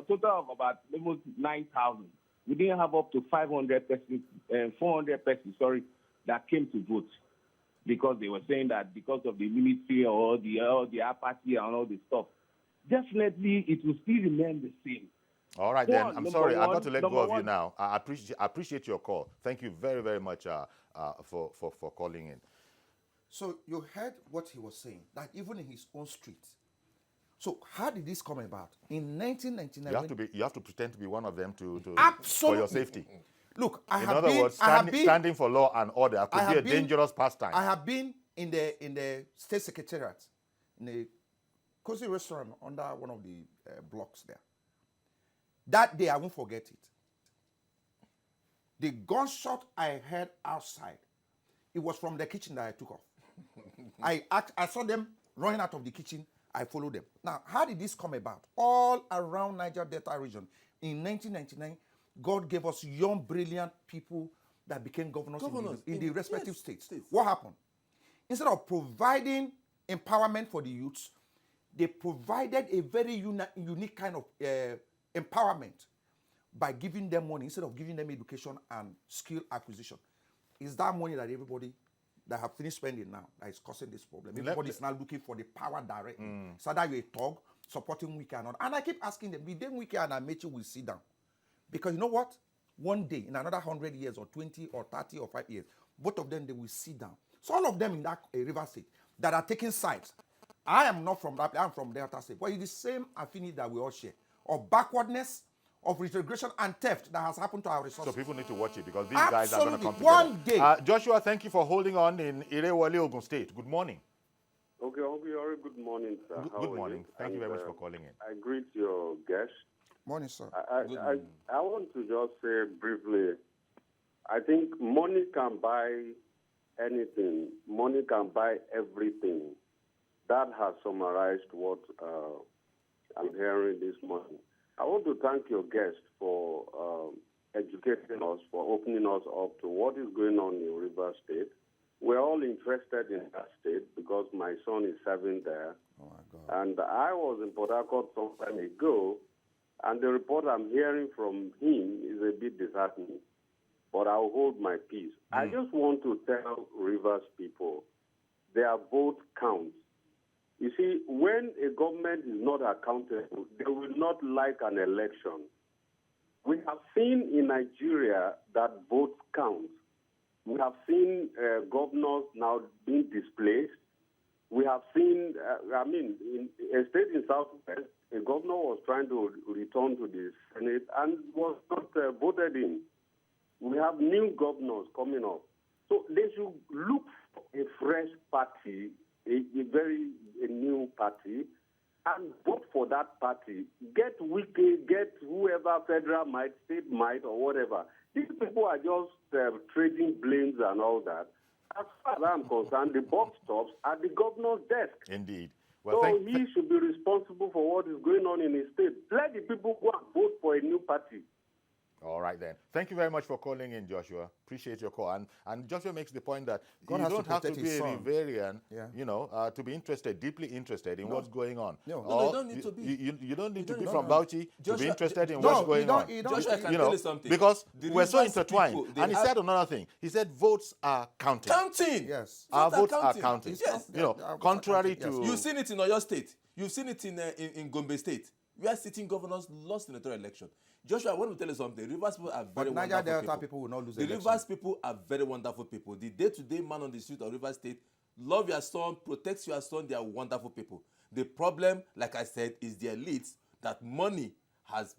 total of about almost 9,000. We didn't have up to 400 persons, that came to vote, because they were saying that because of the military or the apathy and all this stuff. Definitely, it will still remain the same. All right, then. I'm sorry. I've got to let go of you now. I appreciate your call. Thank you very, very much for calling in. So you heard what he was saying, that even in his own street. So how did this come about? In 1999... You have to pretend to be one of them to Absolutely. for your safety. Look, in other words, standing for law and order could be a dangerous pastime. I have been in the state secretariat, in a cozy restaurant under one of the blocks there. That day, I won't forget it. The gunshot I heard outside, it was from the kitchen that I took off. I saw them running out of the kitchen. I followed them. Now, how did this come about? All around Niger Delta region, in 1999, God gave us young, brilliant people that became governors in the respective states. What happened? Instead of providing empowerment for the youths, they provided a very unique kind of empowerment by giving them money instead of giving them education and skill acquisition. Is that money that everybody that have finished spending now that is causing this problem? Everybody is now looking for the power directly. So that you're a thug supporting Wike and all. And I keep asking them, the day Wike and Amechi will sit down. Because you know what? One day, in another 100 years or 20 or 30 or 5 years, both of them, they will sit down. So all of them in that river state that are taking sides. I am not from that, I'm from Delta State. But it's the same affinity that we all share. Of backwardness, of retrogression and theft that has happened to our resources. So people need to watch it because these guys are going to come together. One day. Joshua, thank you for holding on in Irewole, Ogun State. Good morning. Okay, good morning, sir. Good morning. Thank you very much for calling in. I greet your guest. Morning, sir. I want to just say briefly, I think money can buy anything. Money can buy everything. That has summarized what I'm hearing this morning. I want to thank your guest for educating us, for opening us up to what is going on in Rivers State. We're all interested in that state because my son is serving there. Oh, my God. And I was in Port Harcourt some time ago, and the report I'm hearing from him is a bit disheartening. But I'll hold my peace. I just want to tell Rivers people, their vote counts. You see, when a government is not accountable, they will not like an election. We have seen in Nigeria that votes count. We have seen governors now being displaced. We have seen, in a state in Southwest, a governor was trying to return to the Senate and was not voted in. We have new governors coming up. So they should look for a fresh party, a new party, and vote for that party. Get Wike, get whoever, federal might, state might, or whatever. These people are just trading blames and all that. As far as I'm concerned, the buck stops at the governor's desk. Indeed. Well, so he should be responsible for what is going on in his state. Let the people go and vote for a new party. All right, then. Thank you very much for calling in, Joshua. Appreciate your call. And Joshua makes the point that you don't have to be a Riverian, to be interested, deeply interested in what's going on. No, you don't need to be. You don't need to be from Bauchi to be interested in what's going on. Joshua, I can tell you something. Because we're so intertwined. And he said another thing. He said votes are counting. Counting! Yes. Our votes are counting. Yes. Contrary to... You've seen it in Oyo State. You've seen it in Gombe State. where sitting governors lost the electoral election. Joshua, I want to tell you something. Rivers people are very But Niger wonderful Delta people will not lose the The election. Rivers people are very wonderful people. The day-to-day man on the street of Rivers State, love your son, protects your son, they are wonderful people. The problem, like I said, is the elites that money has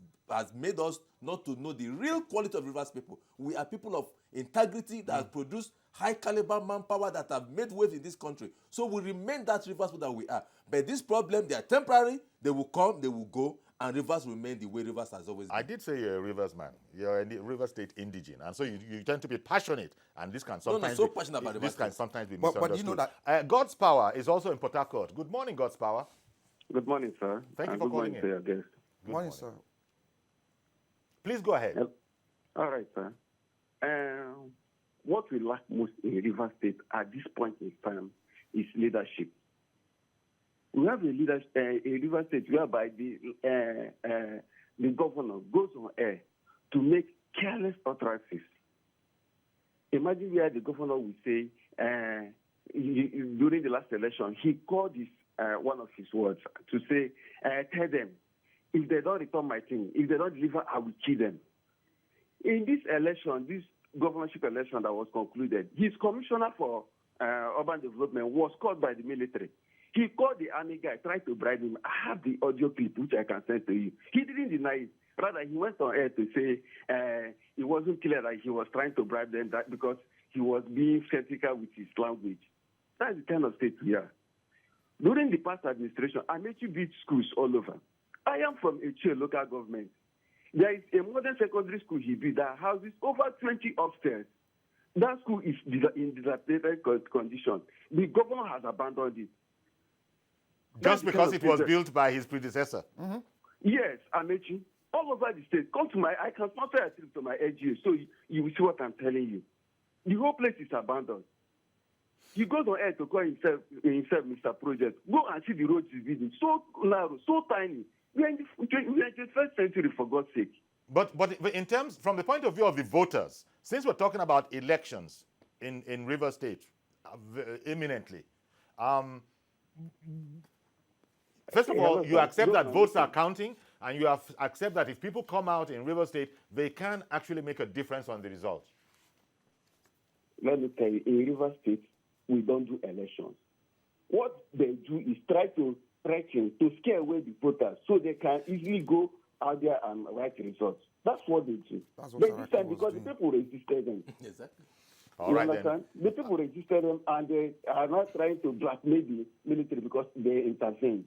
made us not to know the real quality of Rivers people. We are people of integrity that have produced high caliber manpower that have made waves in this country. So we remain that Rivers people that we are. But this problem, they are temporary, they will come, they will go, and Rivers will remain the way Rivers has always been. I did say you're a Rivers man. You're a Rivers State indigene, and so you tend to be passionate, and this can sometimes so passionate about Rivers this can State. sometimes be But misunderstood. you know that God's Power is also in Port Harcourt. Good morning, God's Power. Good morning, sir. Thank you And for good calling morning in. to your guest. Good morning, sir. Please go ahead. All right, sir. What we lack most in Rivers State at this point in time is leadership. We have a Rivers State whereby the governor goes on air to make careless utterances. Imagine where the governor will say, during the last election, he called this one of his words to say, tell them, if they don't return my thing, if they don't deliver, I will kill them. In this election, this governorship election that was concluded, his commissioner for urban development was called by the military. He called the army guy, tried to bribe him. I have the audio clip, which I can send to you. He didn't deny it. Rather, he went on air to say it wasn't clear that he was trying to bribe them that because he was being skeptical with his language. That's the kind of state we are. During the past administration, I made you build schools all over. I am from a local government. There is a modern secondary school he built that houses over 20 upstairs. That school is in dilapidated condition. The governor has abandoned it. Just because it was built by his predecessor. Mm-hmm. Yes, Amechi. All over the state. Come to I can sponsor a trip to my LGA so you will see what I'm telling you. The whole place is abandoned. He goes on air to call himself Mr. Project. Go and see the roads he's building. So narrow, so tiny. We are in the 21st century, for God's sake. But in terms, from the point of view of the voters, since we're talking about elections in Rivers State imminently, first of all, you accept that votes are counting, and you accept that if people come out in Rivers State, they can actually make a difference on the result. Let me tell you, in Rivers State, we don't do elections. What they do is try to threaten, to scare away the voters so they can easily go out there and write results. That's what they do. That's what But Saraki this time, was because doing. the people resisted them. Exactly. All You right, understand? The people resisted them, and they are not trying to blackmail the military because they intervened.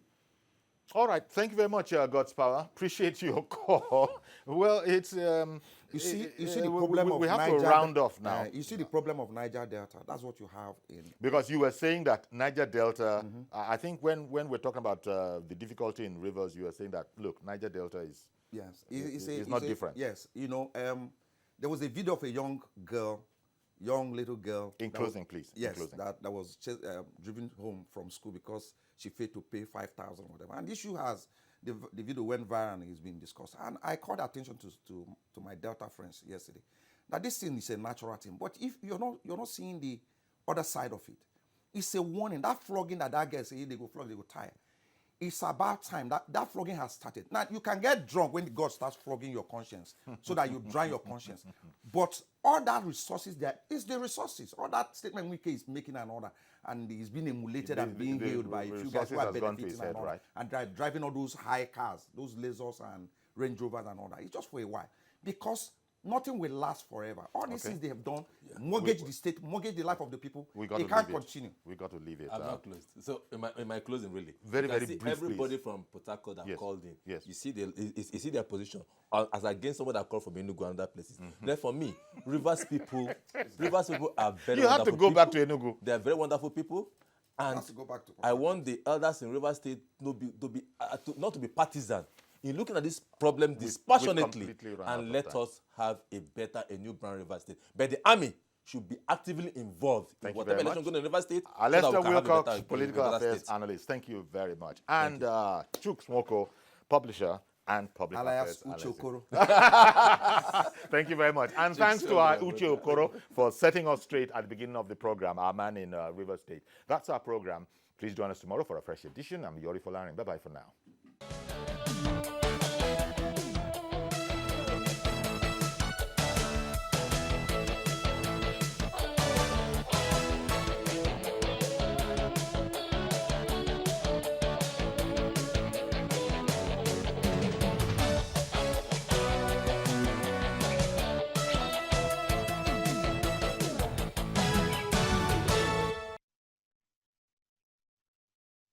All right. Thank you very much, God's Power. Appreciate your call. Well, it's You see the problem of we have Niger, to round off now. you see the problem of Niger Delta. That's what you have in. Because you were saying that Niger Delta, I think when we're talking about the difficulty in rivers, you were saying that, look, Niger Delta is Yes, it's not different. Yes, you know, there was a video of a young little girl. In closing, please. In Yes, closing. that was driven home from school because she failed to pay 5,000 or whatever. And the issue has the video went viral and it's been discussed. And I called attention to my Delta friends yesterday that this thing is a natural thing. But if you're not seeing the other side of it, it's a warning. That flogging that girl say they go flog, they go tire. It's about time that flogging has started. Now, you can get drunk when God starts flogging your conscience so that you dry your conscience. But all that resources there is the resources. All that statement Wike is making and all that. And he's being emulated and being hailed by a few guys who are benefiting and all that. And driving all those high cars, those Lasers and Range Rovers and all that. It's just for a while. Because nothing will last forever. All these things they have done, mortgage the state, mortgage the life of the people. It can't continue. We got to leave it. I'm not closed. So in my closing, really, Very, you can very see brief, everybody please. from Port Harcourt that Yes. called in. Yes. You see their position as against someone that called from Enugu and other places. Then for me, Rivers people are very. You have to wonderful go back people. to Enugu. They are very wonderful people, and Has to go back to Port I Harcourt. want the elders in Rivers State not to be partisan in looking at this problem dispassionately completely run out and of let time. us have a new brand Rivers State. But the army should be actively involved Thank in you whatever very election much. going to Rivers State. Alester so that we can have a Wilcox, better- political better affairs state. analyst. Thank you very much. And Chuk Smoko, publisher and public Alias affairs Uche analyst. Okoro. Thank you very much. And thanks to our Uche Okoro for setting us straight at the beginning of the program, our man in Rivers State. That's our program. Please join us tomorrow for a fresh edition. I'm Yori Folarin. Bye-bye for now.